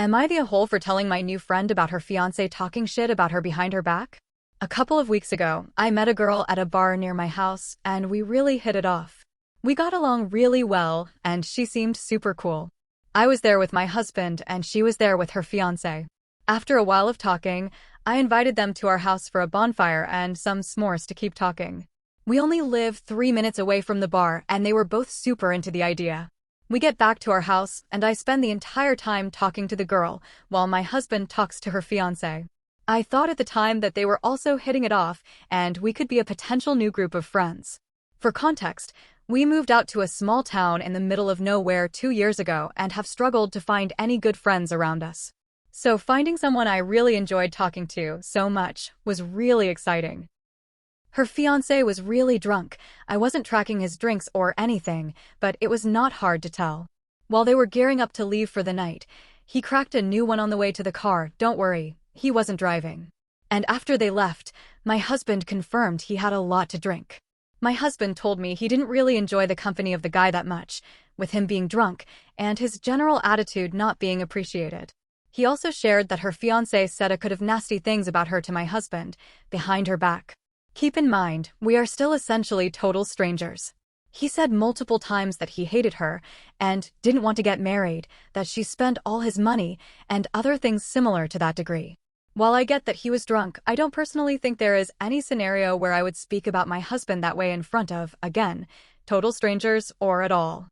Am I the a-hole for telling my new friend about her fiancé talking shit about her behind her back? A couple of weeks ago, I met a girl at a bar near my house, and we really hit it off. We got along really well, and she seemed super cool. I was there with my husband, and she was there with her fiancé. After a while of talking, I invited them to our house for a bonfire and some s'mores to keep talking. We only live 3 minutes away from the bar, and they were both super into the idea. We get back to our house, and I spend the entire time talking to the girl, while my husband talks to her fiancé. I thought at the time that they were also hitting it off, and we could be a potential new group of friends. For context, we moved out to a small town in the middle of nowhere 2 years ago and have struggled to find any good friends around us. So finding someone I really enjoyed talking to so much was really exciting. Her fiancé was really drunk. I wasn't tracking his drinks or anything, but it was not hard to tell. While they were gearing up to leave for the night, he cracked a new one on the way to the car. Don't worry, he wasn't driving. And after they left, my husband confirmed he had a lot to drink. My husband told me he didn't really enjoy the company of the guy that much, with him being drunk and his general attitude not being appreciated. He also shared that her fiancé said a could have nasty things about her to my husband, behind her back. Keep in mind, we are still essentially total strangers. He said multiple times that he hated her and didn't want to get married, that she spent all his money, and other things similar to that degree. While I get that he was drunk, I don't personally think there is any scenario where I would speak about my husband that way in front of, again, total strangers or at all.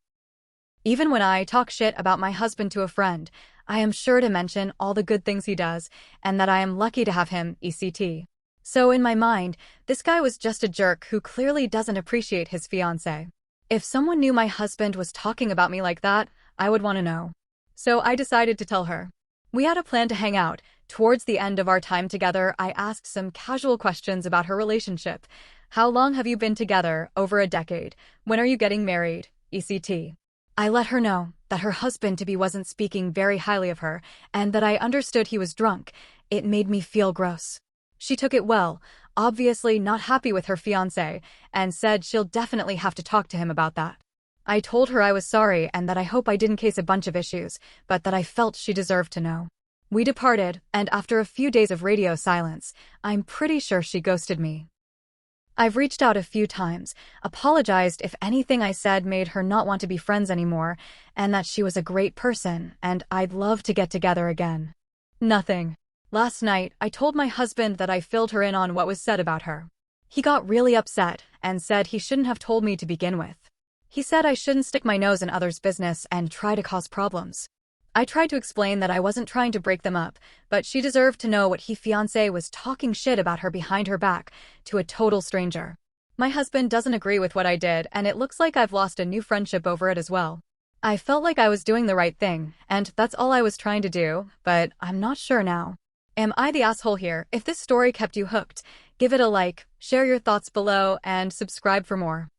Even when I talk shit about my husband to a friend, I am sure to mention all the good things he does and that I am lucky to have him, etc. So in my mind, this guy was just a jerk who clearly doesn't appreciate his fiancé. If someone knew my husband was talking about me like that, I would want to know. So I decided to tell her. We had a plan to hang out. Towards the end of our time together, I asked some casual questions about her relationship. How long have you been together? Over a decade. When are you getting married? etc. I let her know that her husband-to-be wasn't speaking very highly of her, and that I understood he was drunk. It made me feel gross. She took it well, obviously not happy with her fiancé, and said she'll definitely have to talk to him about that. I told her I was sorry and that I hope I didn't cause a bunch of issues, but that I felt she deserved to know. We departed, and after a few days of radio silence, I'm pretty sure she ghosted me. I've reached out a few times, apologized if anything I said made her not want to be friends anymore, and that she was a great person, and I'd love to get together again. Nothing. Last night, I told my husband that I filled her in on what was said about her. He got really upset and said he shouldn't have told me to begin with. He said I shouldn't stick my nose in others' business and try to cause problems. I tried to explain that I wasn't trying to break them up, but she deserved to know what he fiancé was talking shit about her behind her back to a total stranger. My husband doesn't agree with what I did, and it looks like I've lost a new friendship over it as well. I felt like I was doing the right thing, and that's all I was trying to do, but I'm not sure now. Am I the asshole here? If this story kept you hooked, give it a like, share your thoughts below, and subscribe for more.